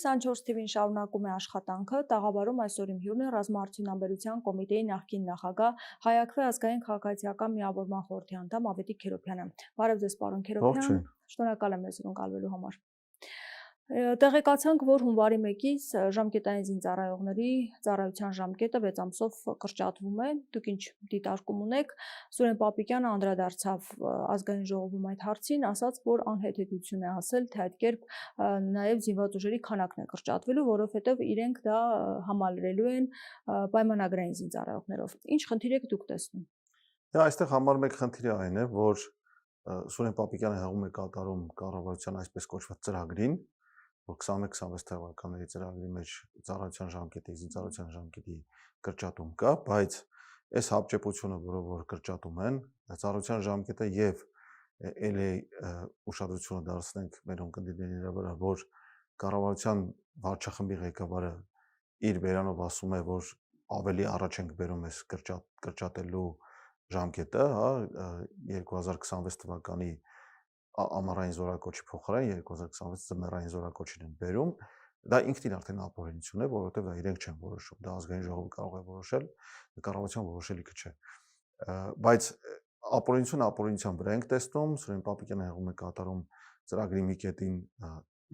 24 թվին շարունակում է աշխատանքը, տաղավարում այսօր իմ հյուրն է Ռազմաարդյունաբերության կոմիտեի նախկին նախագահ Հայաքվե ազգային քաղաքացիական միավորման խորհրդի անդամ Ավետիք Քերոբյանը։ Բարև ձեզ, պարոն Քերոբյան, շնորհակալ եմ մեզ ընկալվելու համար։ Տեղեկացանք, որ հունվարի 1-ից ժամկետային զինծառայողների ծառայության ժամկետը 6 ամսով կրճատվում է։ Դուք ինչ դիտարկում ունեք։ Սուրեն Պապիկյանը անդրադարձավ ազգային ժողովում այդ հարցին, ասաց, որ անհեթեթություն է ասել, թե այդ կերպ նաև զինված ուժերի քանակն է կրճատվելու, որովհետև իրենք դա համալրելու են պայմանագրային զինծառայողներով։ Ինչ խնդիր եք դուք տեսնում։ Դա այստեղ համար մեկ խնդիրը այն է, որ Սուրեն Պապիկյանը հեղում է կատարում կառավարության այսպես կոչված ծրագրին, որ 21-26 թվականների ծրագրի մեջ ծառայության ժամկետի, զինծառայության ժամկետի կրճատում կա, բայց այս հապճեպությունը, որ կրճատում են, ծառայության ժամկետը եւ ելի ուշադրությունը դարձնենք մեր ունկնդիրների վրա, որ կառավարության վարչախմբի ղեկավարը իր բերանով ասում է, որ ավելի առաջ ենք բերում այս կրճատելու ժամկետը, հա, 2026 թվականի ամառային զորակոչի փոխարեն 2026 ձմեռային զորակոչին են բերում, դա ինքնին արդեն ապօրինություն է, որովհետև դա իրենք չեն որոշում, դա ազգային ժողովը կարող է որոշել, կառավարության որոշելիքը չէ։ Բայց ապօրինության վրա ենք տեսնում, Սուրեն Պապիկյանը հեղում է կատարում ծրագրի մի կետին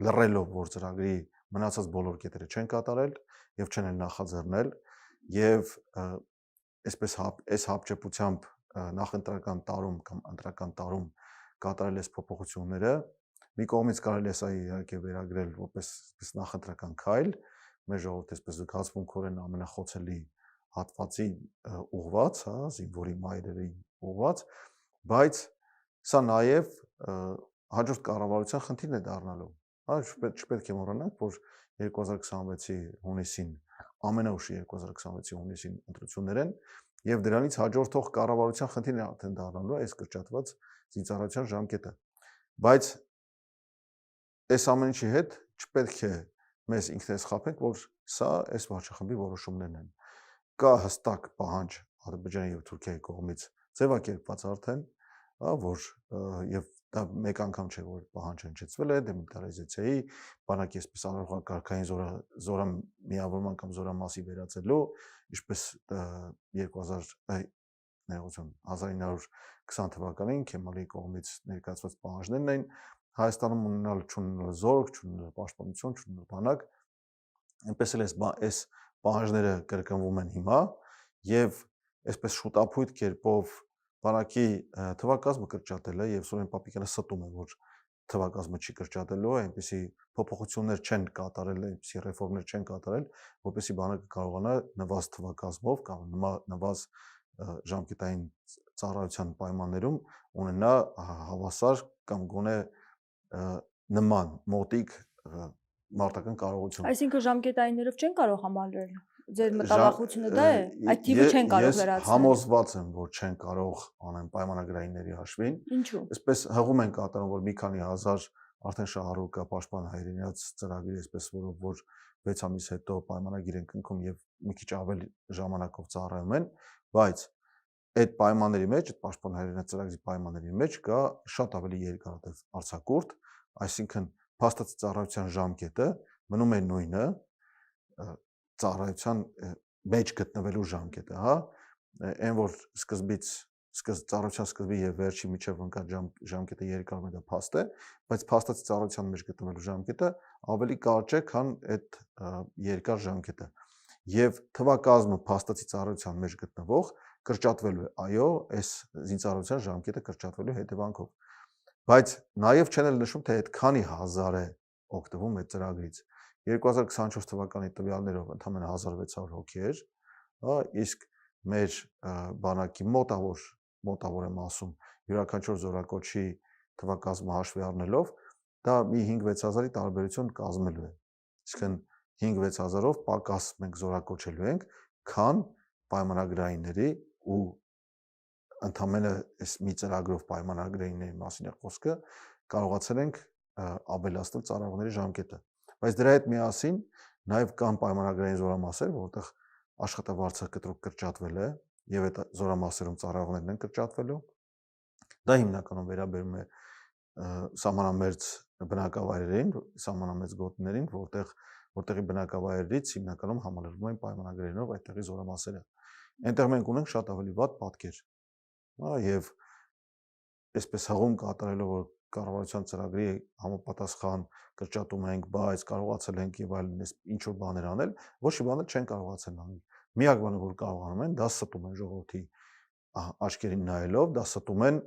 լռելով, որ ծրագրի մնացած բոլոր կետերը չեն կատարել եւ չեն էլ նախաձեռնել եւ այս հապճեպությամբ նախընտրական տարում կամ ընտրական տարում կատարել այս փոփոխությունները, մի կողմից կարելի է սա իհարկե վերագրել որպես նախընտրական քայլ, մեր ժողովուրդը այսպես զգացմունքորեն ամենախոցելի հատվածի ուղված, հա, զինվորի մայրերի ուղված, բայց սա նաև հաջորդ կառավարության խնդիրն է դառնալու, հա, չպետք է մոռանանք, որ 2026-ի հունիսին ամենաուշի 2026-ի հունիսին ընտրություններ են եւ դրանից հաջորդող կառավարության խնդիրն է արդեն դառնալու այս կրճատված զինծառայության ժամկետը, բայց այս ամեն ինչի հետ չպետք է մեզ ինքներս խաբենք, որ սա այս վարչախմբի որոշումներն են։ Կա հստակ պահանջ Ադրբեջանի եւ Թուրքիայի կողմից ձևակերպված արդեն, հա, որ եւ դա մեկ անգամ չէ, որ պահանջը հնչեցվել է դեմիլիտարիզացիայի, բանակի այսպես անորոշակարգային զորամիավորման կամ զորամասի վերածելու, ինչպես 1920 թվականին Քեմալի կողմից ներկայացված պահանջներն էին, Հայաստանում ունենալ չունենալ զորք, չունենալ պաշտպանություն, չունենալ բանակ, այնպես էլ այս պահանջները կրկնվում են հիմա եւ այսպես շուտափույթ կերպով բանակի թվակազմը կրճատելը եւ Սուրեն Պապիկյանը ստում է, որ թվակազմը չի կրճատելու, այնպեսի փոփոխություններ չեն կատարել, այնպեսի ռեֆորմներ չեն կատարել, որպեսզի բանակը կարողանա նվազ թվակազմով կամ նվազ ժամկետային ծառայության պայմաններում ունենա հավասար կամ գոնե նման մոտիկ մարտական կարողություն։ Այսինքն ժամկետայիններով չեն կարող համալրել։ Ձեր մտավախությունը դա է, այդ թիվը չեն կարող վերացնել։ Ես համոզված եմ, որ չեն կարող անեն պայմանագրայինների հաշվին։ Ինչու՞։ Այսպես հղում են կատարում, որ մի քանի հազար արդեն շահառուկա պաշտպան հայրենիաց ծրագրի, այսպես որ 6 ամիս հետո պայմանագիր են կնքում եւ մի քիչ ավելի ժամանակով ծառայում են, բայց այդ պայմանների մեջ, այդ պաշտպան հայրենիաց ծրագրի պայմանների մեջ կա շատ ավելի երկար արձակուրդ, այսինքն փաստացի ծառայության ժամկետը մնում է նույնը, ծառայության մեջ գտնվելու ժամկետը, հա, այն որ ծառայության սկզբի եւ վերջի միջև ընկած ժամկետը երկարում է, դա փաստ է, բայց փաստացի ծառայության մեջ գտնվելու ժամկետը ավելի կարճ է, քան այդ երկար ժամկետը։ Եվ թվակազմը փաստացի ծառայության մեջ գտնվող կրճատվելու է, այո, այս զինծառայության ժամկետը կրճատվելու հետևանքով։ Բայց նաև չեն էլ նշում, թե այդ քանի հազար է օգտվում այդ ծրագրից։ 2024 թվականի տվյալներով ընդամենը 1600 հոգի էր, հա, իսկ մեր բանակի մոտավոր եմ ասում, յուրաքանչյուր զորակոչի թվակազմը հաշվի առնելով, դա մի 5-6000-ի տարբերություն կազմելու է։ Իսկն 5-6000-ով պակաս մենք զորակոչելու ենք, քան պայմանագրայինների ու ընդամենը այս մի ծրագրով պայմանագրայինների մասին է խոսքը, կարողացել ենք ավելացնել ծառայողների ժամկետը։ Բայց դրա հետ միասին նաև կան պայմանագրային զորամասեր, որտեղ աշխատավարձը կտրուկ կրճատվել է եւ այդ զորամասերում ծառայողներն են կրճատվելու։ Դա հիմնականում վերաբերում է սահմանամերձ բնակավայրերին, սահմանամերձ գոտիներին, որտեղ որտեղի բնակավայրերից հիմնականում համալրվում են պայմանագրերով այդտեղի զորամասերը։ Այնտեղ մենք ունենք շատ ավելի վատ պատկեր։ Եվ այսպես հղում կատարելով որ կառավարության ծրագրի համապատասխան կրճատում ենք, բայց կարողացել ենք եւ այլն ինչ որ բաներ անել, ոչ մի բաներ չեն կարողացել անել։ Միակ բանը որ կարողանում են, դա ստում են ժողովրդի աչքերին նայելով, դա ստում են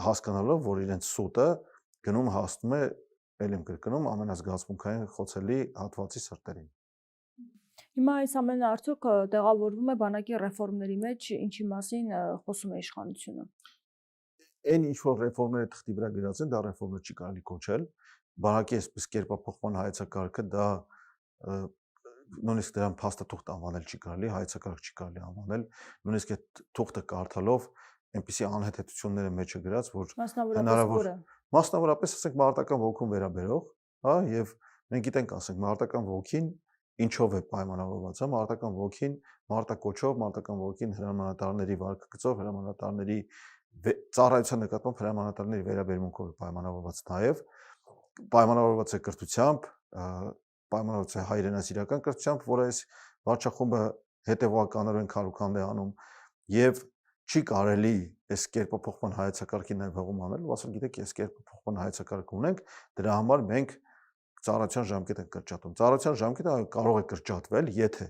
հասկանալով, որ իրենց սուտը գնում հասնում է, ել եմ կրկնում, ամենազգացմունքային խոցելի հատվածի սրտերին։ Հիմա այս ամենը արդյոք տեղավորվում է բանակի ռեֆորմների մեջ, ինչի մասին խոսում է իշխանությունը։ Այն ինչ որ ռեֆորմները թղթի վրա գրած են, դա ռեֆորմներ չի կարելի կոչել։ Բանակի այսպես կերպափոխման հայեցակարգը դա նույնիսկ դրան փաստաթուղթ անվանել չի կարելի, հայեցակարգ չի կարելի անվանել, նույնիսկ այդ թուղթը կարդալով այնպիսի անհեթեթությունները մեջը գրած, որ հնարավոր մասնավորապես ասենք մարտական ոգուն վերաբերող, հա, եւ մենք գիտենք, ասենք մարտական ոգին ինչով է պայմանավորված, հա, մարտական ոգին մարտակոչով, մարտական ոգին հրամանատարների վարկագծով, հրամանատարների ծառայության նկատմամբ հրամանատարների վերաբերմունքով է պայմանավորված, նաև պայմանավորված է կրթությամբ, պայմանավորված է հայրենասիրական կրթությամբ, որը այս վարչախումբը հետևողականորեն քարուքանդ է անում եւ չի կարելի այս կերպափոխման հայեցակարգին նաև հողում անել, ասել գիտեք, այս կերպափոխման հայեցակարգ ունենք, դրա համար մենք ծառայության ժամկետ ենք կրճատում։ Ծառայության ժամկետը կարող է կրճատվել, եթե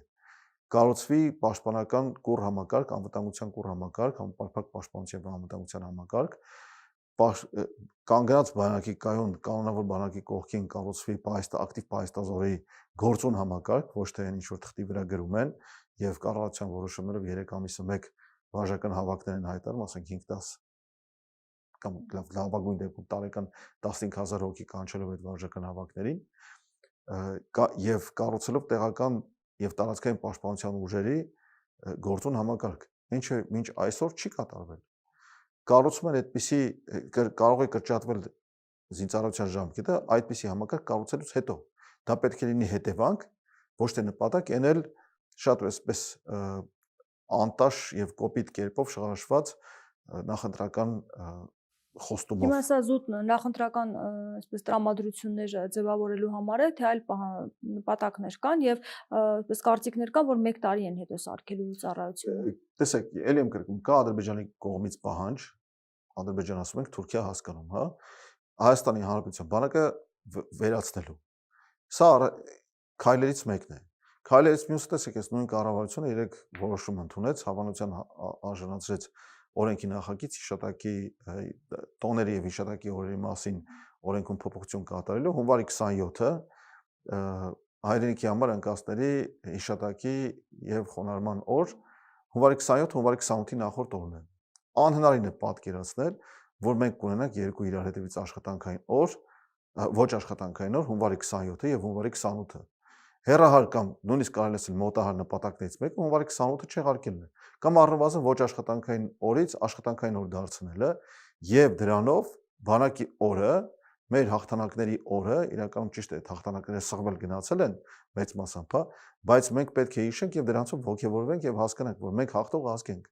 կառուցվի պաշտպանական կուռ համակարգ, անվտանգության կուռ համակարգ, համապարփակ պաշտպանության եւ անվտանգության համակարգ, կանգնած բանակի կայուն կանոնավոր բանակի կողքին կառուցվի ակտիվ պահեստազորի գործուն համակարգ, ոչ թե այն ինչ որ թղթի վրա գրում են եւ կառավարության որոշումներով 3 ամիսը մեկ վարժական հավաքներ են հայտարարում, ասենք 5-10 կամ լավագույն դեպքում տարեկան 15000 հոգի կանչելով այդ վարժական հավաքներին եւ կառուցելով տեղական եւ տարածքային պաշտպանության ուժերի գործուն համակարգ, ինչը մինչ այսօր չի կատարվել։ Կառուցում են այդպիսի կարող է կրճատվել զինծառայության ժամկետը այդպիսի համակարգ կառուցելուց հետո։ Դա պետք է լինի հետևանք, ոչ թե նպատակ, այն էլ շատ այսպես անտաշ եւ կոպիտ կերպով շարժված նախընտրական խոստումով։ Հիմա սա զուտ նախընտրական այսպես տրամադրություններ ձևավորելու համար է, թե այլ նպատակներ կան եւ այսպես կարծիքներ կան, որ 1 տարի են հետո սարքելու ծառայությունը։ Տեսեք, ելի եմ կրկնում, կա Ադրբեջանի կողմից պահանջ, Ադրբեջան ասում ենք, Թուրքիա հասկանում, հա, Հայաստանի Հանրապետության բանակը վերացնելու։ Սա քայլերից մեկն է։ Քայլերից մյուսը տեսեք, այս նույն կառավարությունը 3 որոշում ընդունեց, հավանության արժանացրեց օրենքի նախագիծ հիշատակի տոների եւ հիշատակի օրերի մասին օրենքում փոփոխություն կատարելու հունվարի 27-ը հայրենիքի համար անկասների հիշատակի եւ խոնարհման օր, հունվարի 27, հունվարի 28-ի նախորդ օրն է։ Անհնարին է պատկերացնել, որ մենք կունենանք 2 իրար հետևից աշխատանքային օր, ոչ աշխատանքային օր, հունվարի 27-ը եւ հունվարի 28-ը։ Հեռահար կամ նույնիսկ կարելի ասել մոտահար նպատակներից մեկը հունվարի 28-ը չեղարկելն է, կամ առնվազն ոչ աշխատանքային օրից աշխատանքային օր դարձնելը եւ դրանով բանակի օրը, մեր հաղթանակների օրը, իրականում ճիշտ է, հաղթանակները սղվել գնացել են մեծ մասամբ, բայց մենք պետք է հիշենք եւ դրանցով ողջևորվենք եւ հասկանանք, որ մենք հաղթող ազգ ենք։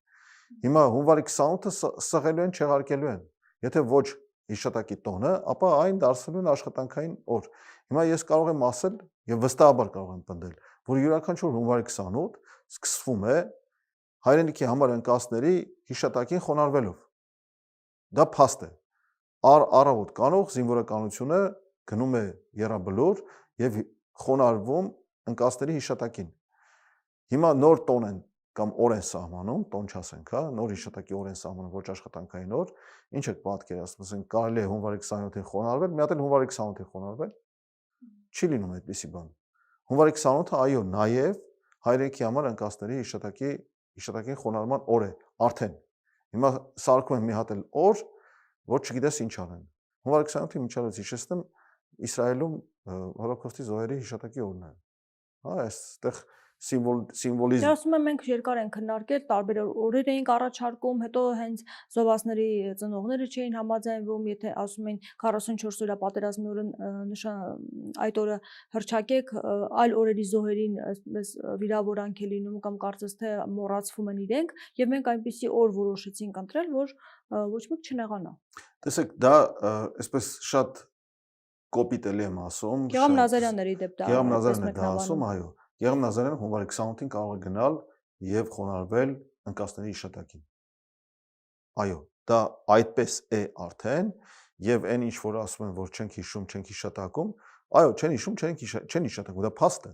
Հիմա հունվարի 28-ը սղելու են, չեղարկելու են։ Եթե ոչ հիշատակի տոնը, ապա այն դարձնելու են աշխատանքային օր։ Հիմա ես կարող եմ ասել եւ վստահաբար կարող եմ պնդել, որ յուրաքանչյուր հունվարի 28 սկսվում է հայրենիքի համար անկասների հիշատակին խոնարհվելով։ Դա փաստ է։ Առավոտ կանող զինվորականությունը գնում է եռաբլուր եւ խոնարհվում անկասների հիշատակին։ Հիմա նոր տոն են կամ օր են սահմանում, տոն չասենք, հա, նոր հիշատակի օր են սահմանում, ոչ աշխատանքային օր, ինչ եք պատկերացնում, ասենք կարելի է հունվարի 27-ին խոնարհվել, մի հատ էլ հունվարի 28-ին խոնարհվել։ Չի լինում այդպիսի բան։ Հունվարի 28-ը այո, նաև հայրենիքի համար անկասների հիշատակին խոնարհման օր է, արդեն։ Հիմա սարքում են մի հատ էլ օր, որ չգիտես ինչ անեն։ Հունվարի 28-ին միջալից հիշեցնեմ Իսրայելում հոլոկոստի զոհերի հիշատակի օրն է։ Հա, այստեղ սիմվոլիզմ։ Դե ասում եմ մենք երկար ենք քննարկել, տարբեր օրեր էինք առաջարկում, հետո հենց զոհվածների ծնողները չէին համաձայնվում, եթե ասում են 44-օրյա պատերազմի օրը այդ օրը հռչակեք, այլ օրերի զոհերին այսպես վիրավորանք է լինում կամ կարծես թե մոռացվում են իրենք, եւ մենք այնպիսի օր որոշեցինք ընտրել, որ ոչ մեկ չնեղանա։ Տեսեք, դա այսպես շատ կոպիտ էլի եմ ասում։ Գեգամ Նազարյանների դեպ դա Գեգամ Նազարյանն է դա ասում, այո։ Գեգամ Նազարյանը հունվարի 28-ին կարող է գնալ եւ խոնարհվել ընկածների հիշատակին։ Այո, դա այդպես է արդեն եւ այն ինչ որ ասում են, որ չենք հիշում, չենք հիշատակում, այո, չեն հիշում, չեն հիշատակում, դա փաստ է։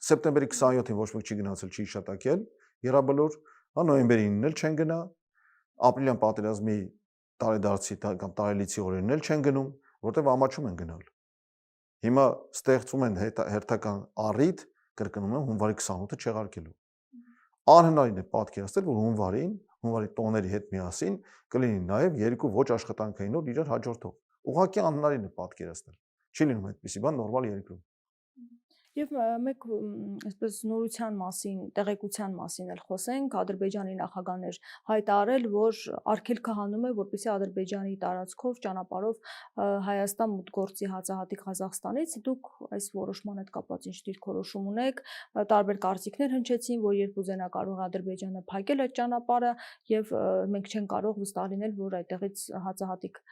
Սեպտեմբերի 27-ին ոչ մեկ չի գնացել, չի հիշատակել Եռաբլոր, հա նոյեմբերի 9-ն էլ չեն գնա, ապրիլյան պատերազմի տարեդարձի կամ տարելիցի օրերն էլ չեն գնում, որտեղ ամաչում են գնալ։ Հիմա ստեղծում են հերթական առիթ, կրկնում եմ, հունվարի 28-ը չեղարկելու։ Անհնարին է պատկերացնել, որ հունվարի տոների հետ միասին կլինի նաև երկու ոչ աշխատանքային օր իրար հաջորդող։ Ուղղակի անհնարին է պատկերացնել։ Չի լինում այդպիսի բան նորմալ երկրում։ Եվ մեկ այսպես նորության մասին, տեղեկության մասին էլ խոսենք, Ադրբեջանի նախագահն էր հայտարարել, որ արգելքը հանում է, որպեսզի Ադրբեջանի տարածքով ճանապարհով Հայաստան մուտք գործի հացահատիկ Ղազախստանից, դուք այս որոշման հետ կապված ինչ դիրքորոշում ունեք, տարբեր կարծիքներ հնչեցին, որ երբ ուզենա կարող է Ադրբեջանը փակել այդ ճանապարհը եւ մենք չենք կարող վստահ լինել, որ այդտեղից հացահատիկ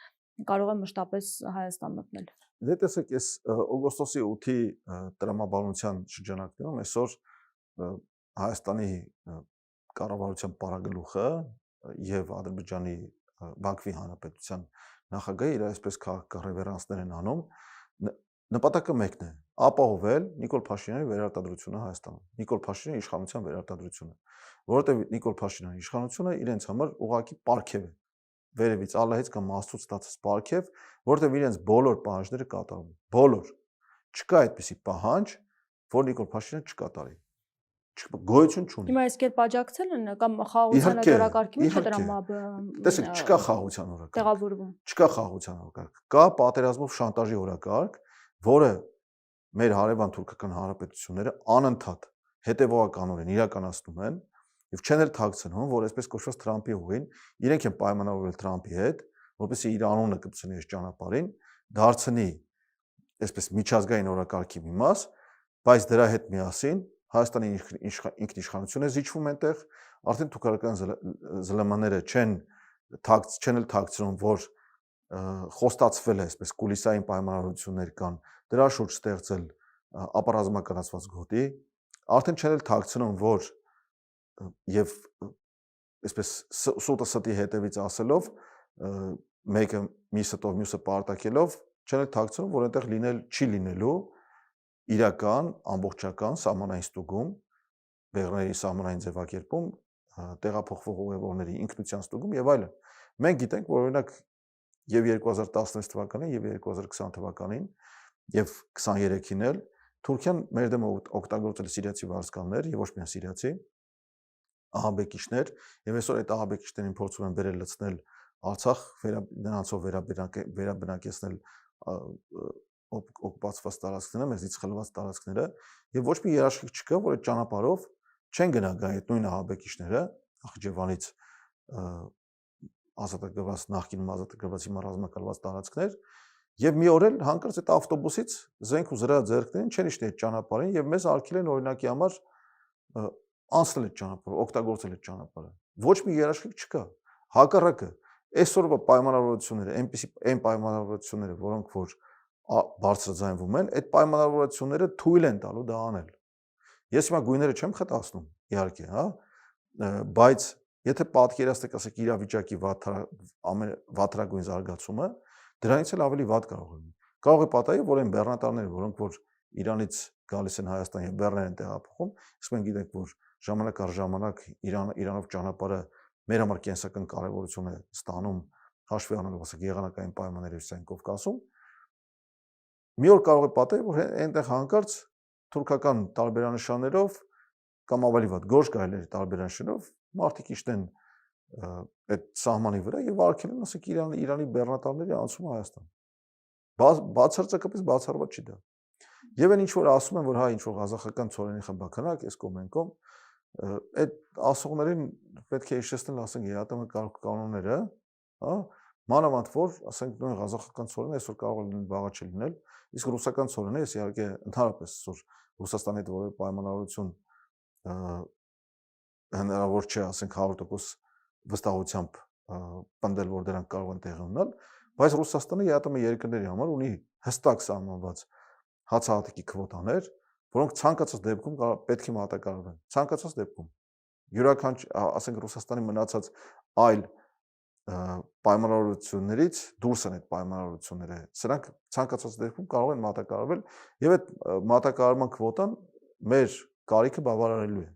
կարող է մշտապես Հայաստան մտնել։ Դե տեսեք, ես օգոստոսի 8-ի տրամաբանության շրջանակներում այսօր Հայաստանի կառավարության պարագլուխը եւ Ադրբեջանի Բաքվի Հանրապետության նախագահը իր այսպես քաղաքական են անում, նպատակը մեկն է՝ ապահովել Նիկոլ Փաշինյանի վերարտադրությունը Հայաստանում, Նիկոլ Փաշինյանի իշխանության վերարտադրությունը, որովհետեւ Նիկոլ Փաշինյանի իշխանությունը իրենց համար ուղղակի պարգև է, վերևից Ալլահից կամ Աստծուց ստացած պարգև, որտեղ իրենց բոլոր պահանջները կատարում են։ Բոլոր։ Չկա այդպիսի պահանջ, որ Նիկոլ Փաշինյանը չկատարի։ Գոյություն չունի։ Հիմա այս կերպ աջակցել են կամ խաղաղության օրակարգի մեջ դրամաբը։ Տեսեք, չկա խաղաղության օրակարգ։ Տեղավորվում։ Չկա խաղաղության օրակարգ։ Կա պատերազմով շանտաժի օրակարգ, որը մեր հարևան թուրքական հանրապետությունները անընդհատ հետևողականորեն իրականացնում են եւ չեն էլ թաքցնում, որ այսպես կոչված Թրամփի ուղին իրենք են պայմանավորվել Թրամփի հետ, որպեսզի իր անունը կպցնի այս ճանապարհին, դարձնի այսպես միջազգային օրակարգի մի մաս, բայց դրա հետ միասին Հայաստանի ինքնիշխանությունը զիջվում այնտեղ, արդեն թուրքական ԶԼՄ-ները չեն էլ թաքցնում, որ խոստացվել է այսպես կուլիսային պայմանավորություններ կան, դրա շուրջ ստեղծել ապառազմականացված գոտի, արդեն չեն էլ թաքցնում, որ եւ այսպես սուտը ստի հետևից ասելով մեկը մի ստով մյուսը պարտակելով չեն էլ թաքցնում, որ այնտեղ չի լինելու իրական ամբողջական սահմանային ստուգում, բեղրների սահմանային ձևակերպում, տեղափոխվող ուղևորների ինքնության ստուգում եւ այլն։ Մենք գիտենք, որ օրինակ եւ 2016 թվականին եւ 2020 թվականին եւ 23-ին էլ Թուրքիան մեր դեմ օգտագործել է սիրիացի վարձկաններ եւ ոչ միայն սիրիացի ահաբեկիչներ եւ այսօր այդ ահաբեկիչներին փորձում են բերել լցնել Արցախ, նրանցով վերաբնակեցնել օկուպացված տարածքները, մեզից խլված տարածքները եւ ոչ մի երաշխիք չկա, որ այդ ճանապարհով չեն գնա գա այդ նույն ահաբեկիչները Ախջևանից ազատագրված նախկինում ազատագրված հիմա ռազմակալված տարածքներ եւ մի օր էլ հանկարծ այդ ավտոբուսից զենք ու զրահ ձեռքներին չեն իշտի այդ ճանապարհին եւ մեզ արգել են օրինակի համար անցնել այդ ճանապարհը, օգտագործել այդ ճանապարհը։ Ոչ մի երաշխիք չկա։ Հակառակը այսօրվա պայմանավորվածությունները, այն պայմանավորվածությունները, որոնք որ բարձրաձայնվում են, այդ պայմանավորվածությունները թույլ են տալու դա անել։ Ես հիմա գույները չեմ խտացնում, իհարկե, հա, բայց եթե պատկերացնեք, ասեք իրավիճակի վատթարագույն զարգացումը, դրանից էլ ավելի վատ կարող է լինի։ Կարող է պատահի, որ այն բեռնատարները, որոնք որ Իրանից գալիս են Հայաստան եւ բեռներ են տեղափոխում, իսկ մենք գիտենք, որ ժամանակ առ ժամանակ Իրանով ճանապարհը մեր համար կենսական կարևորություն է ստանում, հաշվի առնելով ասեք եղանակային պայմանների հյուսային Կովկասում, մի օր կարող է պատահի, որ այնտեղ հանկարծ թուրքական տարբերանշաններով կամ ավելի վատ գորշ գայլերի տարբերանշաններով մարդիկ իշտեն այդ սահմանի վրա եւ արգելեն ասեք Իրանի բեռնատարների անցումը Հայաստան։ Բացարձակապես բացառված չի դա։ Եվ այն ինչ որ ասում են, որ հա ինչ որ ղազախական ցորենի խմբականակ, այս կոմենկոմ, այդ ասողներին պետք է հիշեցնել, ասենք ԵԱՏՄ կանոնները, հա, մանավանդ որ, ասենք նույն ղազախական ցորենը այսօր կարող է լինել, վաղը չլինել, իսկ ռուսական ցորենը, ես իհարկե ընդհանրապես այսօր Ռուսաստանի հետ որևէ պայմանավորություն հնարավոր չէ, ասենք 100% վստահությամբ պնդել, որ դրանք կարող են տեղի ունենալ, Բայց Ռուսաստանը ԵԱՏՄ երկրների համար ունի հստակ սահմանված հացահատիկի քվոտաներ, որոնք ցանկացած դեպքում պետք է մատակարարվեն։ Ցանկացած դեպքում յուրաքանչյուր, ասենք Ռուսաստանի մնացած այլ պայմանավորություններից դուրս են այդ պայմանավորությունները։ Սրանք ցանկացած դեպքում կարող են մատակարարվել եւ այդ մատակարարման քվոտան մեր կարիքը բավարարելու է։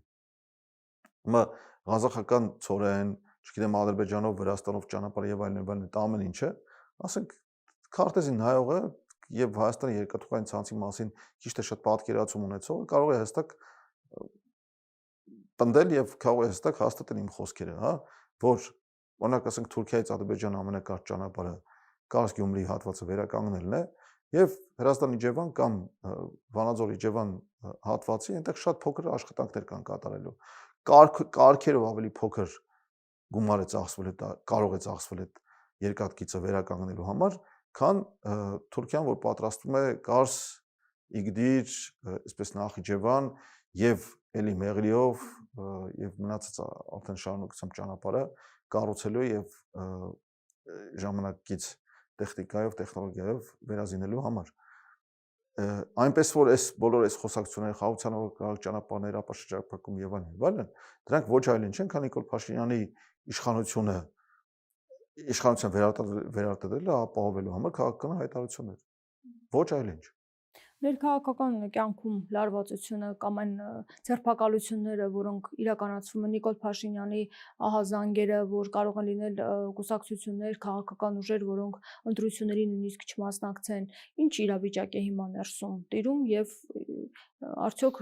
Հիմա ղազախական ծորեն, չգիտեմ Ադրբեջանով, Վրաստանով ճանապարհ եւ այլն, այդ ամեն ինչը, ասենք քարտեզին նայողը եւ Հայաստանի երկաթուղային ցանցի մասին ճիշտ է շատ պատկերացում ունեցողը կարող է հստակ պնդել եւ կարող է հստակ հաստատել իմ խոսքերը, հա, որ օրինակ ասենք Թուրքիայից Ադրբեջան ամենակարճ ճանապարհը Կարս-Գյումրի հատվածը վերականգնելն է եւ Հրազդան-Իջևան կամ Վանաձոր-Իջևան հատվածի այնտեղ շատ փոքր աշխատանքներ կան կատարելու։ Կարգերով ավելի փոքր գումար է ծախսվել, կարող է ծախսվել այդ երկաթգիծը վերականգնելու համար, քան Թուրքիան, որ պատրաստվում է Կարս, Իգդիր, այսպես Նախիջևան եւ էլի Մեղրիով եւ մնացած արդեն շարունակությամբ ճանապարհը կառուցելու եւ ժամանակից տեխնիկայով, տեխնոլոգիայով վերազինելու համար։ Այնպես որ այս բոլոր այս խոսակցությունները խաղաղության ճանապարհներ, ապաշրջափակում եւ այլն, դրանք ոչ այլ ինչ են, քան Նիկոլ Փաշինյանի իշխանության վերարտադրելը ապահովելու համար քաղաքական հայտարարություններ։ Ոչ այլ ինչ։ Ներքաղաքական կյանքում լարվածությունը կամ այն ձերբակալությունները, որոնք իրականացվում են Նիկոլ Փաշինյանի ահազանգերը, որ կարող են լինել կուսակցություններ, քաղաքական ուժեր, որոնք ընտրությունների նույնիսկ չմասնակցեն, ինչ իրավիճակ է հիմա ներսում տիրում եւ արդյոք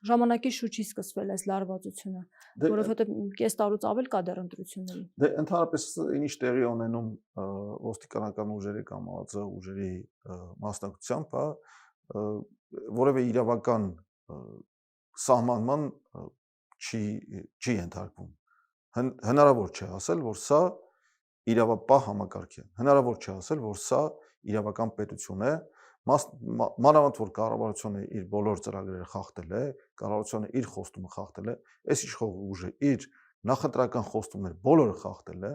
ժամանակի շուտ չի սկսվել այս լարվածությունը, որովհետեւ կես տարուց ավել կա դեռ ընտրությունների։ Դե ընդհանրապես ինչ տեղի ունենում ոստիկանական ուժերի կամ ԱԾ ուժերի մասնակցությամբ, հա, որևէ իրավական սահմանման չի ենթարկվում։ Հնարավոր չէ ասել, որ սա իրավապահ համակարգ է։ Հնարավոր չէ ասել, որ սա իրավական պետություն է, մանավանդ որ կառավարությունը իր բոլոր ծրագրերը խախտել է, կառավարությունը իր խոստումը խախտել է, այս իշխող ուժը իր նախընտրական խոստումները բոլորը խախտել է,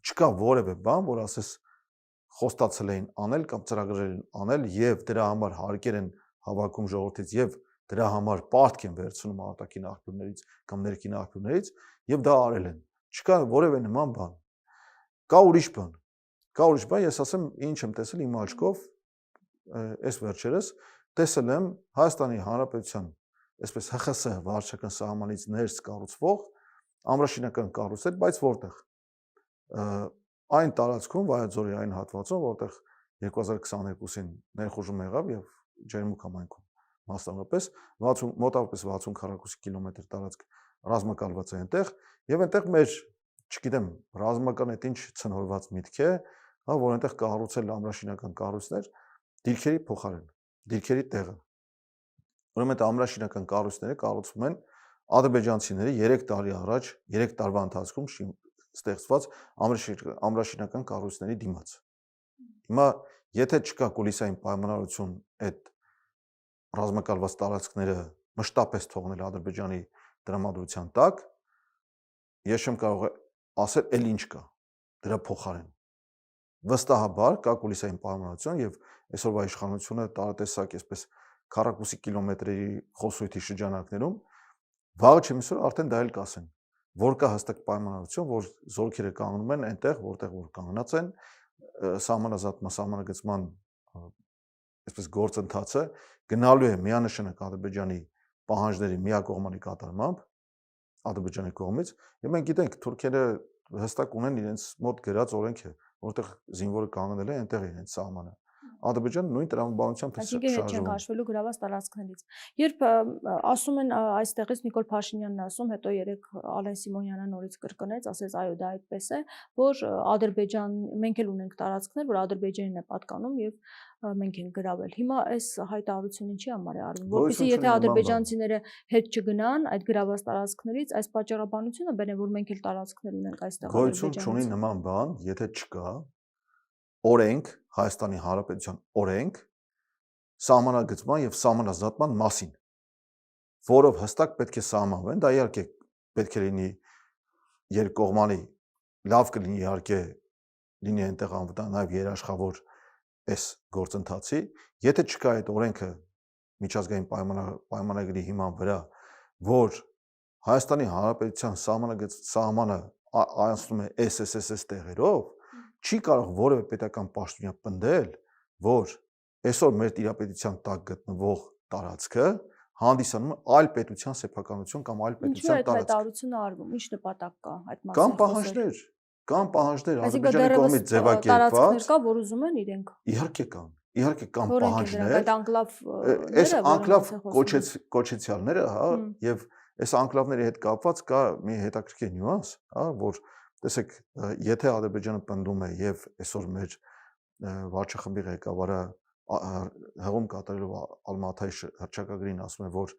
չկա որևէ բան, որ ասես խոստացել էին անել կամ ծրագրեր են անել եւ դրա համար հարկեր են հավաքում ժողովրդից եւ դրա համար պարտք են վերցնում արտաքին աղբյուրներից կամ ներքին աղբյուրներից եւ դա արել են։ Չկա որևէ նման բան։ Կա ուրիշ բան, ես ասեմ, ինչ եմ տեսել իմ աչքով, այս վերջերս տեսել եմ Հայաստանի Հանրապետության, այսպես ՀԽՍՀ վարչական սահմանից ներս կառուցվող ամրաշինական կառույցներ, բայց որտեղ այն տարածքում, Վայոց-Ձորի այն հատվածում, որտեղ 2022-ին ներխուժում եղավ եւ Ջերմուկ համայնքում մասնավորապես մոտավորապես 60 քառակուսի կիլոմետր տարածք ռազմակալված է այնտեղ եւ այնտեղ մեր, չգիտեմ, ռազմական այդ ինչ ցնորված միտք է, հա, որ այնտեղ կառուցել ամրաշինական կառույցներ դիրքերի փոխարեն, դիրքերի տեղը։ Ուրեմն այդ ամրաշինական կառույցները կառուցվում են ադրբեջանցիների 3 տարի առաջ, 3 տարվա ընթացքում ստեղծված ամրաշինական կառույցների դիմաց։ Հիմա եթե չկա կուլիսային պայմանավորություն այդ ռազմակալված տարածքները մշտապես թողնել Ադրբեջանի տրամադրության տակ, ես չեմ կարող ասել էլ ինչ կա դրա փոխարեն։ Վստահաբար կա կուլիսային պայմանավորություն եւ այսօրվա իշխանությունը տարատեսակ այսպես քառակուսի կիլոմետրի խոսույթի շրջանակներում վաղը չեմիսոր արդեն դա էլ կասեն, որ կա հստակ պայմանավորություն, որ զորքերը կանգնում են այնտեղ, որտեղ որ կանգնած են, սահմանագծման այսպես գործընթացը գնալու է միանշանակ Ադրբեջանի պահանջների միակողմանի կատարմամբ Ադրբեջանի կողմից, եւ մենք գիտենք թուրքերը հստակ ունեն իրենց մոտ գրած օրենքը, որտեղ զինվորը կանգնել է այնտեղ իրենց սահմանը։ Ադրբեջանը նույն տրամաբանությամբ է շարժվում։ Այսինքն չեն հաշվելու գրաված տարածքներից։ Երբ ասում են այստեղից Նիկոլ Փաշինյանն ասում, հետո երեք Ալեն Սիմոնյանը նորից կրկնեց, ասեց այո, դա այդպես է, որ Ադրբեջան, մենք էլ ունենք տարածքներ, որ Ադրբեջանին է պատկանում եւ մենք ենք գրավել։ Հիմա այս հայտարարությունը ինչի համար է արվում, որովհետեւ եթե ադրբեջանցիները հետ չգնան այդ գրաված տարածքներից, այս պատճառաբանությունը բերեն, որ մենք էլ տարածքներ ունենք այստեղ Ադրբեջանից։ Գոյություն չունի նման բան, եթե չկա օրենք, Հայաստանի Հանրապետության օրենք սահմանագծման եւ սահմանազատման մասին, որով հստակ պետք է սահմանվեն, դա իհարկե պետք է լինի երկկողմանի, լավ կլինի իհարկե լինի այնտեղ անվտանգ նաև երաշխավոր այս գործընթացի, եթե չկա այդ օրենքը միջազգային պայմանագրի հիման վրա, որ Հայաստանի Հանրապետության սահմանը անցնում է SSSS տեղերով, չի կարող որևէ պետական պաշտոնյա պնդել, որ այսօր մեր տիրապետության տակ գտնվող տարածքը հանդիսանում է այլ պետության սեփականություն կամ այլ պետության տարածք։ Ինչու է այդ հայտարարությունը արվում, ինչ նպատակ կա այդ մասին։ Կամ պահանջներ Ադրբեջանի կողմից ձևակերպված։ Տարածքներ կա, որ ուզում են իրենք։ Իհարկե կան պահանջներ։ Այդ այս անկլավ կոչեցյալները, հա, եւ այս անկլավների հետ կապված կա մի հետաքրքիր նյուանս, հա, որ տեսեք, եթե Ադրբեջանը պնդում է եւ այսօր մեր վարչախմբի ղեկավարը հղում կատարելով Ալմաթայի հռչակագրին ասում է, որ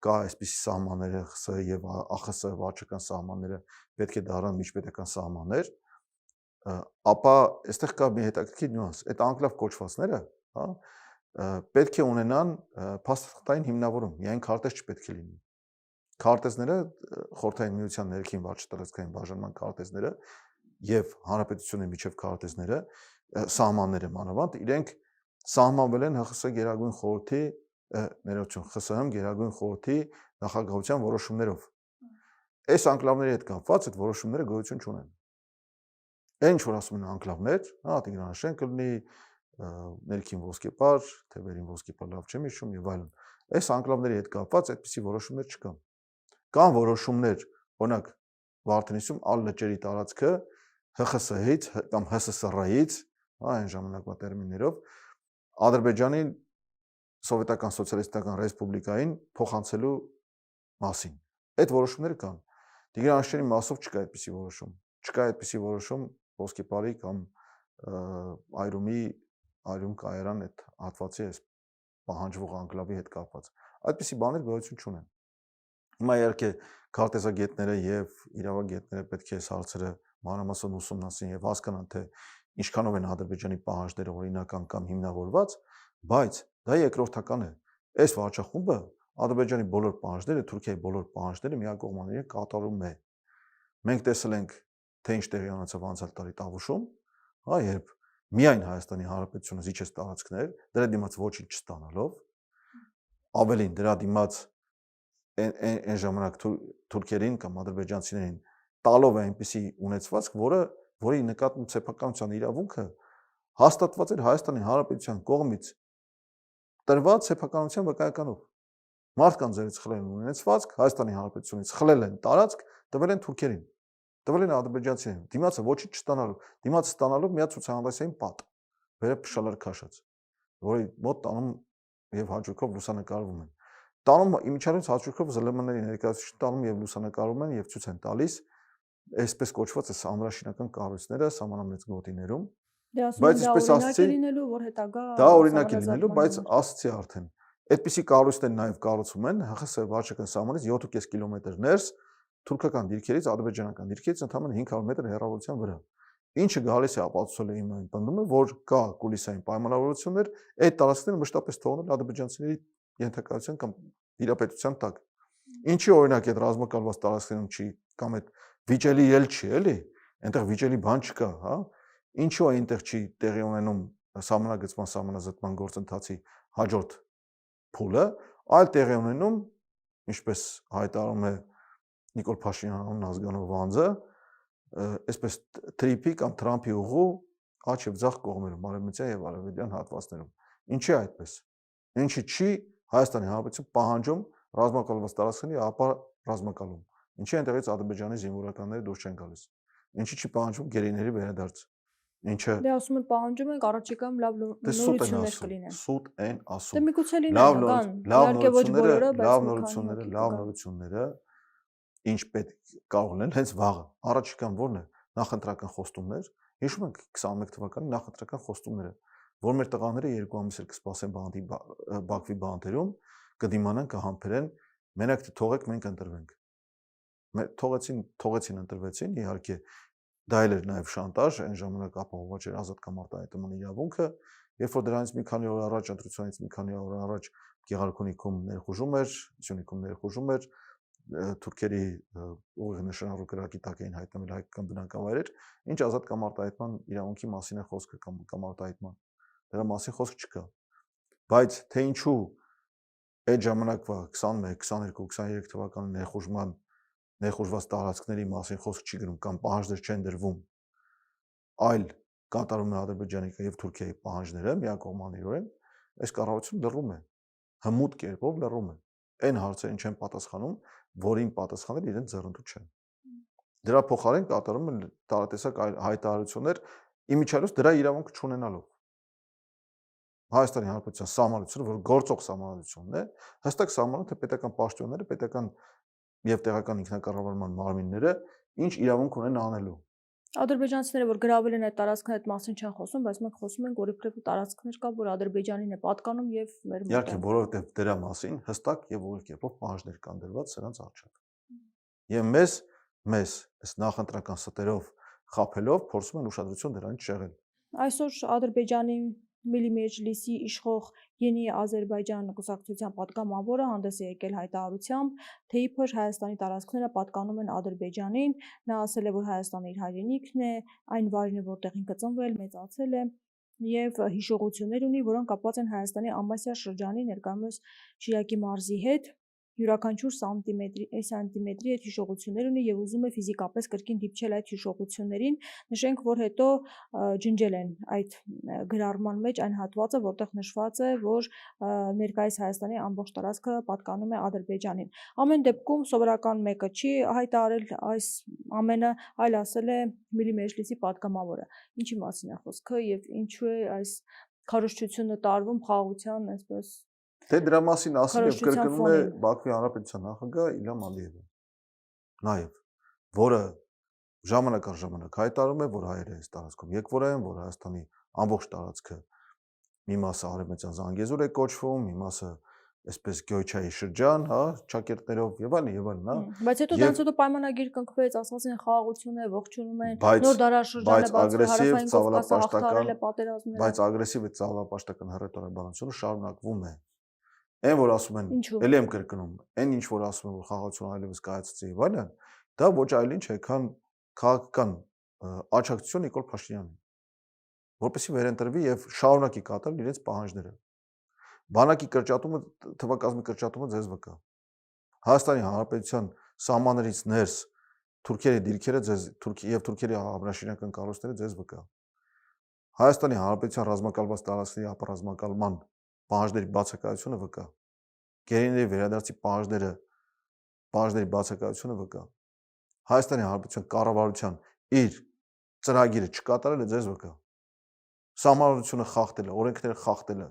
կա այսպիսի սահմանները ԽՍՀ եւ ԱԽՍՀ վարչական սահմանները պետք է դառնան միջպետական սահմաններ, ապա այստեղ կա մի հետաքրքիր նյուանս, այդ անկլավ կոչվածները, հա, պետք է ունենան փաստաթղթային հիմնավորում, միայն քարտեզ չպետք է լինի։ Քարտեզները Խորհրդային Միության ներքին վարչատարածքային բաժանման քարտեզները եւ հանրապետությունների միջև քարտեզները, սահմանները մանավանդ իրենք սահմանվել են ՀԽՍՀ Գերագույն խորհրդի ներողություն, ԽՍՀՄ Գերագույն խորհրդի նախագահության որոշումներով։ Այս անկլավների հետ կապված այդ որոշումները գոյություն չունեն։ Այն ինչ որ ասում են անկլավներ, հա, Տիգրանաշեն կլինի, ներքին ոսկեպար, թևերին ոսկեպար լավ չեմ հիշում եւ այլն։ Այս անկլավների հետ կապված այդպիսի որոշումներ չկան։ Կան որոշումներ, օրինակ Վարդենիսում ալ լճերի տարածքը ՀԽՍՀ-ից կամ ՀՍՍՌ-ից, հա, այն ժամանակվա տերմիններով Ադրբեջանի Սովետական սոցիալիստական ռեսպուբլիկային փոխանցելու մասին։ Այդ որոշումները կան։ Տիգրանաշենի մասով չկա այդպիսի որոշում։ Չկա այդպիսի որոշում ոսկեպարի կամ այրում կայարան այդ հատվածի այս պահանջվող անկլավի հետ կապված։ Այդպիսի բաներ գոյություն չունեն։ Հիմա իհարկե քարտեզագետները եւ իրավագետները պետք է այս հարցերը մանրամասն ուսումնասիրեն եւ հասկանան, թե ինչքանով են Ադրբեջանի պահանջները օրինական կամ հիմնավորված, բայց դա երկրորդական է։ Այս վարչախումբը Ադրբեջանի բոլոր պահանջները, Թուրքիայի բոլոր պահանջները միակողմանիորեն կատարում է։ Մենք տեսել ենք, թե ինչ տեղի ունեցավ անցյալ տարի Տավուշում, հա, երբ միայն Հայաստանի Հանրապետությունը զիջեց տարածքներ, դրա դիմաց ոչինչ չստանալով, ավելին դրա դիմաց այն ժամանակ թուրքերին կամ ադրբեջանցիներին տալով է այնպիսի ունեցվածք, որի նկատմամբ սեփականության իրավունքը հաստատված էր Հայաստանի Հանրապետության կողմից տրված սեփականության վկայականով։ Մարդկանց ձերից խլել են ունեցվածք, Հայաստանի Հանրապետությունից խլել են տարածք, տվել են թուրքերին, տվել են ադրբեջանցիներին, դիմացը ոչինչ չստանալու, դիմացը ստանալով միա ցուցահանդեսային պատ, վերև փշալար քաշած, որի մոտ տանում եւ հաջորդով լուսանկարվում են։ Տանում իմիջիայլոց հաջորդով ԶԼՄ-ների ներկայացուցիչ տանում եւ լուսանկարում են եւ ցույց են տալիս այսպես կոչված այս ամրաշինական կառույցները սահմանամեծ գոտիներում։ Բայց ինչպես ասացի, լինելու, որ հետագա դա օրինակ է լինելու, բայց ասացի արդեն այդպիսի կառույցներ նաև կառուցվում են ՀԽՍՀ վարչական սահմանից 7.5 կիլոմետր ներս թուրքական դիրքերից, ադրբեջանական դիրքերից ընդամենը 500 մետր հեռավորության վրա։ Ինչը գալիս է ապացուցել իմ պնդումը, որ կա կուլիսային պայմանավորվածություններ, այդ տարածքները մշտապես թողնել ադրբեջանցիների ենթակայության կամ դիրապետության տակ։ Ինչի օրինակ այդ ռազմակալված տարածքներում չի կամ այդ վիճելի ել չի, էլի, այնտեղ վիճելի բան չկա, հա։ Ինչու է այնտեղ չի տեղի ունենում սահմանագծման սահմանազատման գործընթացի հաջորդ փուլը, այլ տեղի ունենում, ինչպես հայտարարում է Նիկոլ Փաշինյանն ազգանով անձը, այսպես տրիպի կամ Թրամփի ուղու աջ եւ ձախ կողմերում, արևմտյան եւ արևելյան հատվածներում։ Ինչի է այդպես։ Ինչի չի Հայաստանի Հանրապետություն պահանջում ռազմակալված տարածքների ապա ռազմակալում։ Ինչի այնտեղից Ադրբեջանի զինվորականները դուրս չեն գալիս։ Ինչի չի պահանջում գերիների վերադարձ։ Ինչը դե ասում են պահանջում ենք առաջիկայում լավ նորություններ կլինեն։ Սուտ են ասում։ Դե միգուցե լինեն, լավ նորությունները ինչ պետք կարող են հենց վաղը։ Առաջիկան ո՞րն է։ Նախընտրական խոստումներ։ Հիշում եք 21 թվականի նախընտրական խոստումները, որ մեր տղաները 2 ամիս էլ կսպասեն Բաքվի բանտերում, կդիմանան, կհամբերեն, մենակ թե թողեք մենք ընտրվենք։ Թողեցին ընտրվեցին, իհարկե դա էլ էր նաև շանտաժ, այն ժամանակ ապահովված էր ազատ կամ արտահայտման իրավունքը, երբ որ դրանից մի քանի օր առաջ ընտրությունից մի քանի օր առաջ Գեղարքունիքում ներխուժում էր, Սյունիքում ներխուժում էր, թուրքերի ուղիղ նշանառու կրակի տակ էին հայտնվել հայկական բնակավայրեր, ինչ ազատ կամարտահայտման իրավունքի մասին է խոսքը կամ կամարտահայտման։ Դրա մասին խոսք չկա։ Բայց թե ինչու այդ ժամանակվա 21, 22, 23 թվականի ներխուժված տարածքների մասին խոսք չի գնում կամ պահանջներ չեն դրվում, այլ կատարում է Ադրբեջանի եւ Թուրքիայի պահանջները միակողմանիորեն, այս կառավարությունը լռում է, հմուտ կերպով լռում է։ Այն հարցերին չեն պատասխանում, որին պատասխանել իրենց ձեռնտու չեն։ Դրա փոխարեն կատարում են տարատեսակ հայտարարություններ իմիջիայլոց դրա իրավունքը չունենալով։ Հայաստանի Հանրապետության սահմանությունը, որ գործող սահմանությունն է, հստակ սահմանում թե պետական պաշտոնները, պետական եւ տեղական ինքնակառավարման մարմինները ինչ իրավունք ունեն անելու։ Ադրբեջանցիները, որ գրավել են այդ տարածքները, այդ մասին չեն խոսում, բայց մենք խոսում ենք, որ իբրև տարածքներ կա, որ Ադրբեջանին է պատկանում եւ մեր մոտ։ Իհարկե, որովհետեւ դրա մասին հստակ եւ ուղիղ կերպով պահանջներ կան դրված սրանց առջև։ Եվ մեզ այս նախընտրական ստերով խափելով փորձում են ուշադրություն դրանից շեղել։ Այսօր Ադրբեջանի Միլի Մեջլիսի իշխող Ենի Ադրբեջան կուսակցության պատգամավորը հանդես է եկել հայտարարությամբ, թե իբր Հայաստանի տարածքները պատկանում են Ադրբեջանին, նա ասել է, որ Հայաստանը իր հայրենիքն է, այն վայրն է, որտեղ ինքը ծնվել, մեծացել է եւ հիշողություններ ունի, որոնք կապված են Հայաստանի Ամասիա շրջանի ներկայումս Շիրակի մարզի հետ, յուրաքանչյուր սանտիմետրի այդ հիշողություններ ունի եւ ուզում է ֆիզիկապես կրկին դիպչել այդ հիշողություններին։ Նշենք, որ հետո ջնջել են այդ գրառման մեջ այն հատվածը, որտեղ նշված է, որ ներկայիս Հայաստանի ամբողջ տարածքը պատկանում է Ադրբեջանին։ Ամեն դեպքում սովորական մեկը չի հայտարարել այս ամենը, այլ ասել է Միլի Մեջլիսի պատգամավորը։ Ինչի մասին է խոսքը եւ ինչու է այս քարոզչությունը տարվում խաղաղության, այսպես Դե դրա մասին ասել եւ կրկնում է Բաքվի Հանրապետության նախագահ Իլհամ Ալիևը։ Նաեւ, որը ժամանակ առ ժամանակ հայտարարում է, որ հայերը այս տարածքում եկվոր են, որ Հայաստանի ամբողջ տարածքը մի մասը Արևմտյան Զանգեզուր է կոչվում, մի մասը այսպես Գյոյչայի շրջան, հա, ճակերտներով եւ այլն, հա։ Բայց հետո դրանց հետո պայմանագիր կնքվեց, ասված են խաղաղություն է, ողջունում են, նոր դարաշրջան է բացվում, Հարավային Կովկասը հաղթարել է պատերազմները։ Բայց ագրեսիվ է ծավալապաշտական հռետորաբանությունը շարունակվում է։ Այն որ ասում են, ելի եմ կրկնում, այն ինչ որ ասում են, որ խաղաղությունը այլևս կայացած է եւ այլն, դա ոչ այլ ինչ է, քան քաղաքական աջակցություն Նիկոլ Փաշինյանին, որպեսզի վերընտրվի եւ շարունակի կատարել իրենց պահանջները։ Բանակի կրճատումը, թվակազմի կրճատումը ձեզ վկա։ Հայաստանի Հանրապետության սահմաններից ներս թուրքերի դիրքերը ձեզ եւ թուրքերի ամրաշինական կառույցները ձեզ վկա։ Հայաստանի Հանրապետության ռազմակալված տարածքների ապառազմակալման պահանջների բացակայությունը վկա։ Գերիների վերադարձի պահանջների բացակայությունը վկա։ Հայաստանի Հանրապետության կառավարության իր ծրագիրը չկատարելը ձեզ վկա։ Սահմանադրությունը խախտելը, օրենքները խախտելը,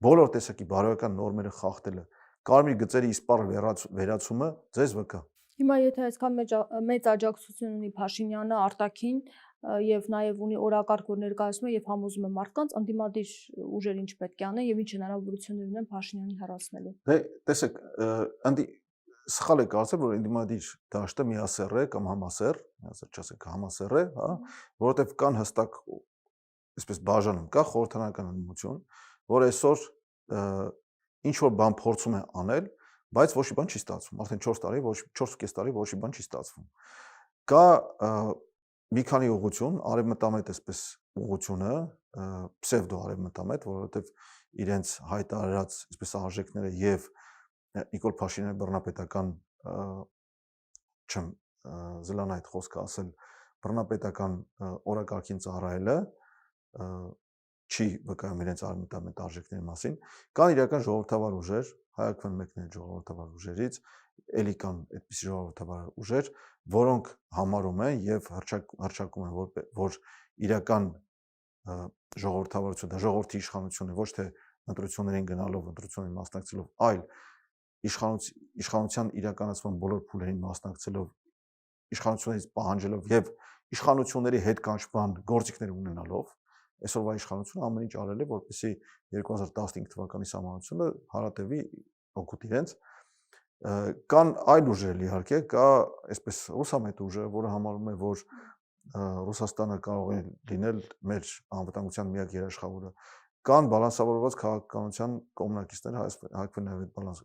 բոլոր տեսակի բարոյական նորմերը խախտելը, կարմիր գծերի իսպառ վերացումը ձեզ վկա։ Հիմա եթե այսքան մեծ աջակցություն ունի Փաշինյանը արտաքին եւ նաեւ ունի օրակարգ, որ ներկայացնում է եւ համոզում է մարդկանց, ընդդիմադիր ուժեր ինչ պետք է անեն եւ ինչ հնարավորություններ ունեն Փաշինյանին հեռացնելու։ Դե տեսեք, սխալ է կարծել, որ ընդդիմադիր դաշտը միասեռ է կամ համասեռ, չասենք համասեռ է, հա, որովհետեւ կան հստակ այսպես բաժանում կա խորհրդանական ընդդիմություն, որ այսօր ինչ որ բան փորձում է անել, բայց ոչ մի բան չի ստացվում։ Արդեն 4.5 տարի ոչ մի բան չի ստացվում։ Կա մի քանի ուղղություն, արևմտամետ այսպես ուղղությունը, պսևդո արևմտամետ, որովհետև իրենց հայտարարած այսպես արժեքները եւ Նիկոլ Փաշինյանի բռնապետական չեմ զլան այդ խոսքը ասել, բռնապետական օրակարգին ծառայելը չի վկայում իրենց արևմտամետ արժեքների մասին։ Կան իրական ժողովրդավար ուժեր, հայակվան մեկն է ժողովրդավար ուժերից, էլի կան այդպիսի ժողովրդավար ուժեր, որոնք համարում են եւ հռչակում են, որ իրական ժողովրդավարությունը, ժողովրդի իշխանությունը ոչ թե ընտրություններին գնալով, ընտրություններին մասնակցելով, այլ իշխանության իրականացման բոլոր փուլերին մասնակցելով, իշխանություններից պահանջելով եւ իշխանությունների հետ կանչման գործիքներ ունենալով, այսօրվա իշխանությունը ամեն ինչ արել է, որպեսզի 2015 թվականի սահմանությունը հարատևի օգուտ իրենց։ Կան այլ ուժեր իհարկե, կա այսպես ռուսամետ ուժը, որը համարում է, որ Ռուսաստանը կարող է լինել մեր անվտանգության միակ երաշխավորը, կան բալանսավորված քաղաքականության կողմնակիցներ, հայկական նաև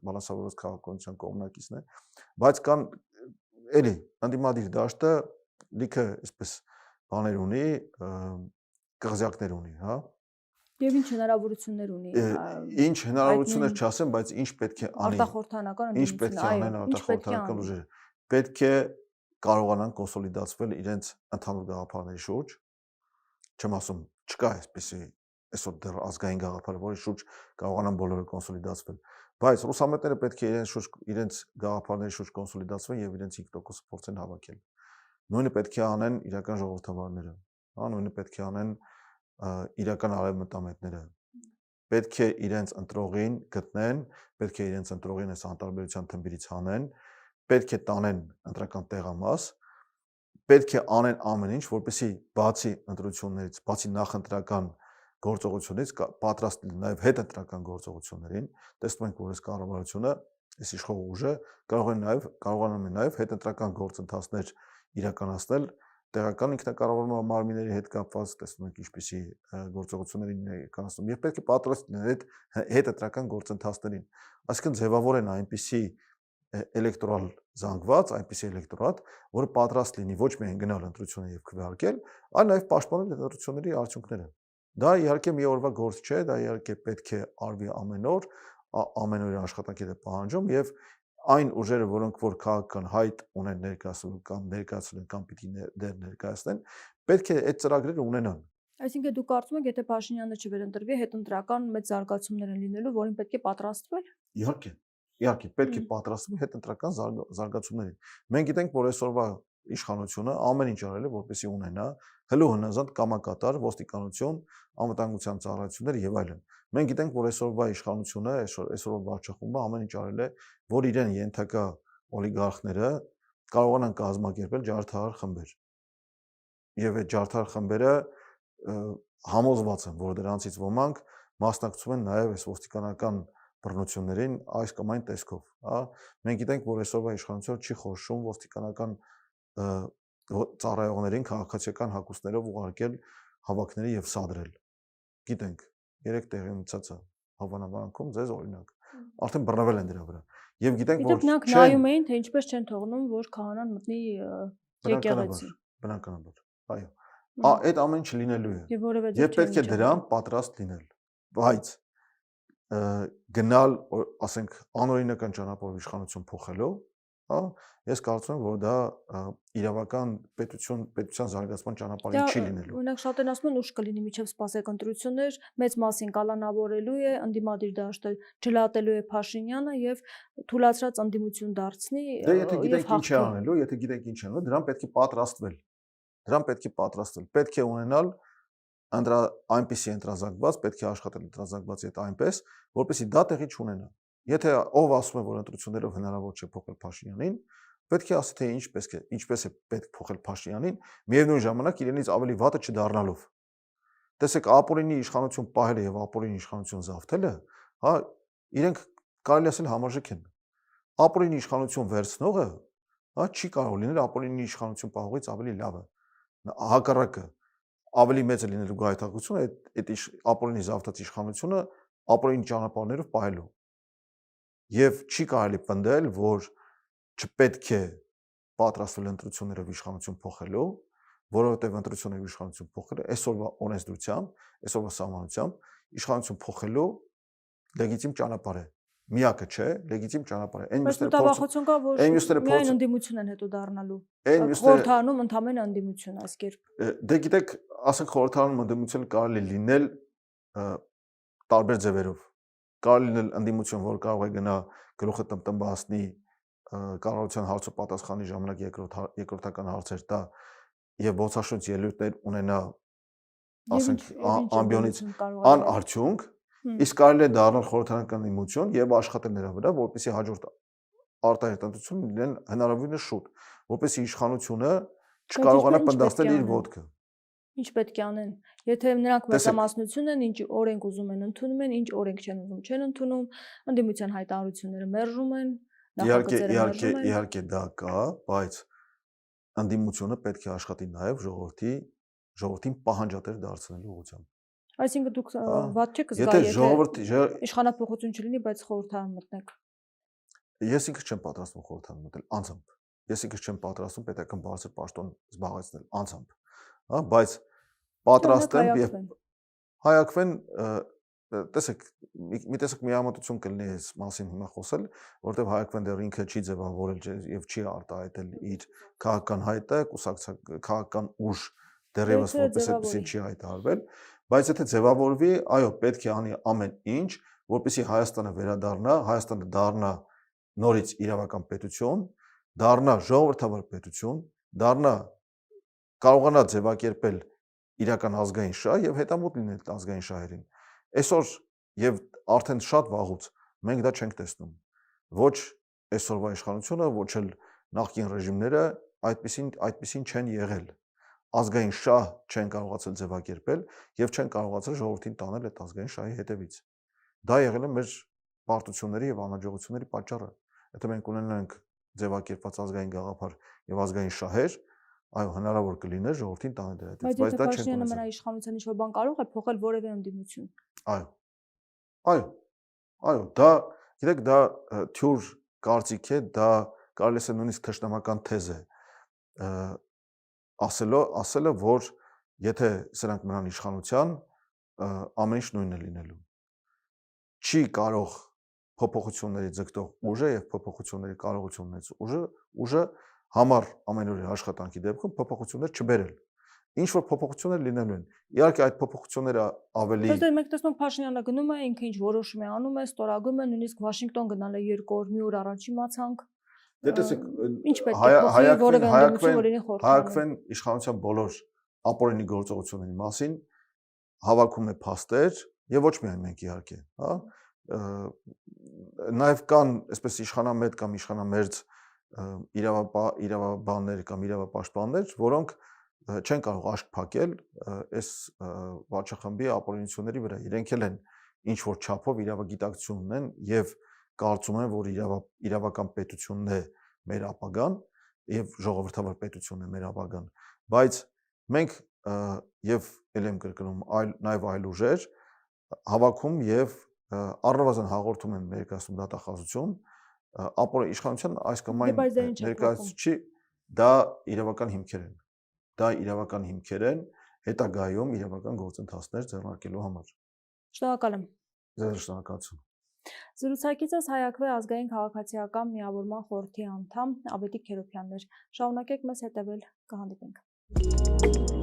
բալանսավորված քաղաքականության կողմնակիցներ, բայց կան էլի անդիմադիր դաշտը լիքը այսպես բաներ ունի, կղզյակներ ունի, հա։ Եվ ինչ հնարավորություններ ունի։ Ինչ հնարավորություններ չասեմ, բայց ինչ պետք է անի։ Արտախորհրդանական Ինչ պետք է անեն արտախորհրդանական ուժերը։ Պետք է կարողանան կոնսոլիդացվել իրենց ընդհանուր գաղափարների շուրջ։ Չեմ ասում, չկա այսպեսի այսօր դեռ ազգային գաղափար, որի շուրջ կարողանան բոլորը կոնսոլիդացվել, բայց ռուսամետները պետք է իրենց գաղափարների շուրջ կոնսոլիդացվեն եւ իրենց 5% փորձեն հավաքել։ Նույնը պետք է անեն իրական ժողովրդավարները, հա, նույնը պետք է անեն իրական արևմտամետները։ Պետք է իրենց ընտրողին գտնեն, պետք է իրենց ընտրողին այս անտարբերության թմբիրից հանեն, պետք է տանեն ընտրական տեղամաս, պետք է անեն ամեն ինչ, որպեսզի բացի ընտրություններից, բացի նախընտրական գործողությունից պատրաստ լինեն նաև հետընտրական գործողություններին, տեսնում ենք, որ այս կառավարությունը, այս իշխող ուժը կարողանում է նաև հետընտրական գործընթացներ իրականացնել տեղական ինքնակառավարման մարմինների հետ կապված, տեսնում ենք ինչպիսի գործողությունների իրականացնում եւ պետք է պատրաստ լինեն հետընտրական գործընթացներին, այսինքն ձևավորեն այնպիսի էլեկտորալ զանգված, այնպիսի էլեկտորատ, որը պատրաստ լինի ոչ միայն գնալ ընտրություններ եւ քվեարկել, այլ նաեւ պաշտպանել ընտրությունների արդյունքները։ Դա իհարկե մի օրվա գործ չէ, դա իհարկե պետք է արվի ամեն օր աշխատանքի է պահանջում եւ այն ուժերը, որոնք որ քաղաքական հայտ ունեն ներկայացնում կամ պիտի դեր ներկայացնեն, պետք է այդ ծրագրերը ունենան։ Այսինքն դու կարծում ես, եթե Փաշինյանը չվերընտրվի, հետընտրական մեծ զարգացումներ են լինելու, որին պետք է պատրաստվել։ Իհարկե, պետք է պատրաստվել հետընտրական զարգացումներին։ Մենք գիտենք, որ այսօրվա իշխանությունը ամեն ինչ արել է, որպեսզի ունենա հլու հնազանդ կամակատար ոստիկանություն, անվտանգության ծառայություններ եւ այլն։ Մենք գիտենք, որ այսօրվա իշխանությունը, այսօրվա վարչախումբը ամեն ինչ արել է, որ իրեն ենթակա օլիգարխները կարողանան կազմակերպել ջարդահար խմբեր։ Եվ այդ ջարդահար խմբերը համոզված են, որ դրանցից ոմանք մասնակցում են նաև այս ոստիկանական բռնություններին այս կամ այն տեսքով, հա։ Մենք գիտենք, որ այսօրվա իշխանությունը չի խորշում ոստիկանական ծառայողներին քաղաքացիական հագուստներով ուղարկել հավաքների եւ սադրել։ Գիտենք, 3 տեղի ունեցած է հավանաբանքում ձեզ օրինակ։ Արդեն բռնվել են դրա վրա։ Եվ գիտենք, որ նրանք նայում էին, թե ինչպես չեն թողնում, որ քահանան մտնի եկեղեցի։ Բնականաբար, այո։ Այդ ամեն ինչ լինելու է։ Եվ պետք է դրան պատրաստ լինել։ Բայց գնալ, ասենք, անօրինական ճանապարհով իշխանություն փոխելու, հա, ես կարծում եմ, որ դա իրավական պետության զարգացման ճանապարհին չի լինելու։ Օրինակ շատ են ասում, ուշ կլինի միջև սպասեք ընտրություններ, մեծ մասին կալանավորելու է, ընդդիմադիր դաշտը ջլատելու է Փաշինյանը եւ թույլատրած ընդդիմություն դարձնի։ Դե եթե գիտենք ինչ է անելու, դրան պետք է պատրաստվել։ Պետք է ունենալ այնպիսի ընտրազանգված, պետք է աշխատել ընտրազանգվածի հետ այնպես, որպեսզի դա տեղի չունենա։ Եթե ով ասում է, որ ընտրություններով հնարավոր չէ փոխել Փաշինյանին, պետք է ասի, թե ինչպես է պետք փոխել Փաշինյանին, միևնույն ժամանակ իրենից ավելի վատը չդառնալով։ Տեսեք, ապօրինի իշխանություն պահելը եւ ապօրինի իշխանություն զավթելը, հա, իրենք կարելի ասել համարժեք են։ Ապօրինի իշխանություն վերցնողը, հա, չի կարող լինել ապօրինի իշխանություն պահողից ավելի լավը։ Հակառակը ավելի մեծ է լինելու գայթակղությունը այդ ապօրինի զավթած իշխանությունը ապօրինի ճանապարհներով պահելու։ Եվ չի կարելի պնդել, որ չպետք է պատրաստվել ընտրություններով իշխանություն փոխելու, որովհետև ընտրություններով իշխանություն փոխելը այսօրվա օրենսդրությամբ, այսօրվա սահմանությամբ իշխանություն փոխելու լեգիտիմ ճանապարհ է։ Միակը չէ, լեգիտիմ ճանապարհ է։ Այն մյուսները կա, որ միայն ընդդիմություն են հետո դառնալու։ Խորհրդանում ընդհանրապես ընդդիմություն այս կերպ։ Դե գիտեք, ասենք խորհրդանում ընդդիմություն կարելի լինել տարբեր ձևերով։ Կարելի լինել ընդդիմություն, որ կարող է գնա գլուխը տնտմբացնի կառավարության հարցը պատասխանի ժամանակ երկրորդական հարցեր տա եւ ոցաշունչ ելույթներ ունենա, ասենք ամբիոնից անարդյունք, իսկ կարելի է դառնալ խորհրդանական ընդդիմություն եւ աշխատել նրա վրա, որպեսզի հաջորդ արտահայտությունն լինեն հնարավորինս շուտ, որպեսզի իշխանությունը չկարողանա պնդացնել իր ոտքը։ Ինչ պետք է անեն։ Եթե նրանք մեծամասնություն են, ինչ օրենք ուզում են ընդունում են, ինչ օրենք չեն ուզում չեն ընդունում, ընդդիմության հայտարարությունները մերժում են, նախագծերը մերժում են։ Իհարկե դա կա, բայց ընդդիմությունը պետք է աշխատի նաև ժողովրդին պահանջատեր դարձնելու ուղղությամբ։ Այսինքն դուք վատ չեք զգա, Եթե ժողովրդի իշխանապողություն չլինի, բայց խորհրդարան մտնեք։ Ես ինքս չեմ պատրաստվում խորհրդարան մտնել անձամբ։ Ես ինքս չեմ պատրաստվում պետական բարձր պաշտոն զբաղեցնել անձամբ։ Հա, բայց պատրաստ եմ եւ հայակվեն, տեսեք, մի տեսակ միամտություն կլինի այս մասին հիմա խոսել, որտեղ հայակվեն դեռ ինքը չի ձևավորել եւ չի արտահայտել իր քաղաքական հայտը, քաղաքական ուժ դեռևս որպես այդպեսին չի հայտարարվել, բայց եթե ձևավորվի, այո, պետք է անի ամեն ինչ, որպեսզի Հայաստանը վերադառնա, Հայաստանը դառնա նորից իրավական պետություն, դառնա ժողովրդավար պետություն, դառնա կարողանա ձևակերպել իրական ազգային շահ եւ հետամուտ լինել ազգային շահերին։ Այսօր եւ արդեն շատ վաղուց մենք դա չենք տեսնում։ Ոչ այսօրվա իշխանությունը, ոչ էլ նախկին ռեժիմները այդպեսին չեն եղել։ Ազգային շահ չեն կարողացել ձևակերպել եւ չեն կարողացել ժողովրդին տանել այդ ազգային շահի հետևից։ Դա եղել է մեր պարտությունների եւ անհաջողությունների պատճառը։ Եթե մենք ունենանք ձևակերպված ազգային գաղափար եւ ազգային շահեր, այո, հնարավոր կլիներ ժողովրդին տանել դրա հետևից, բայց դա չենք ունեցել։ Բայց իշխանության ինչ-որ բան կարող է փոխել որևէ ընդդիմություն։ Այո, դա, գիտեք, դա թյուր կարծիք է, դա կարելի է նույնիսկ թշնամական թեզ է, ասելը, որ եթե սրանք մնան իշխանության, ամեն ինչ նույնն է լինելու։ Չի կարող փոփոխությունների ձգտող ուժը եւ փոփոխությունների կարողություն ունեցող ուժը համար ամենօրյա աշխատանքի դեպքում փոփոխություններ չբերել։ Ինչ որ փոփոխություններ լինելու են։ Իհարկե այդ փոփոխությունները ավելի Բայց մենք տեսնում ենք Փաշինյանը գնում է, ինքը ինչ որոշում է անում է, ստորագրում է, նույնիսկ Վաշինգտոն գնալ է 2 օր, մի օր առաջ իմացանք։ Դե տեսեք, ինչ պետք է փոխի որևէ ընդդիմություն, որ լինի խորհրդարանում։ Հայակվեն իշխանության բոլոր ապօրինի գործողությունների մասին, հավաքում է փաստեր եւ ոչ միայն մենք իհարկե, հա։ Նաեւ կան այսպես իշխանամետ կամ իշխանամերձ իրավաբաններ կամ իրավապաշտպաններ, որոնք չեն կարող աշկ փակել այս վարչախմբի ապօրինությունների վրա։ Իրենք էլ են ինչ որ չափով իրավագիտակցություն ունեն եւ կարծում են, որ իրավական պետությունն է մեր ապագան եւ ժողովրդավար պետությունն է մեր ապագան, բայց մենք եւ ել եմ կրկնում նաեւ այլ ուժեր հավաքում եւ առնվազն հաղորդում են ներկայացնում դատախազություն, իշխանության այս կամ այն ներկայացուցիչի դա իրավական հիմքեր են։ Դա իրավական հիմքեր են հետագայում իրավական գործընթացներ ձեռնարկելու համար։ Շնորհակալ եմ։ Ձեզ շնորհակալություն։ Զրուցակիցս Հայակվե ազգային քաղաքացիական միավորման խորհրդի անդամ Ավետիք Քերոբյանն էր։ Շարունակեք մեզ հետևել, կհանդիպենք։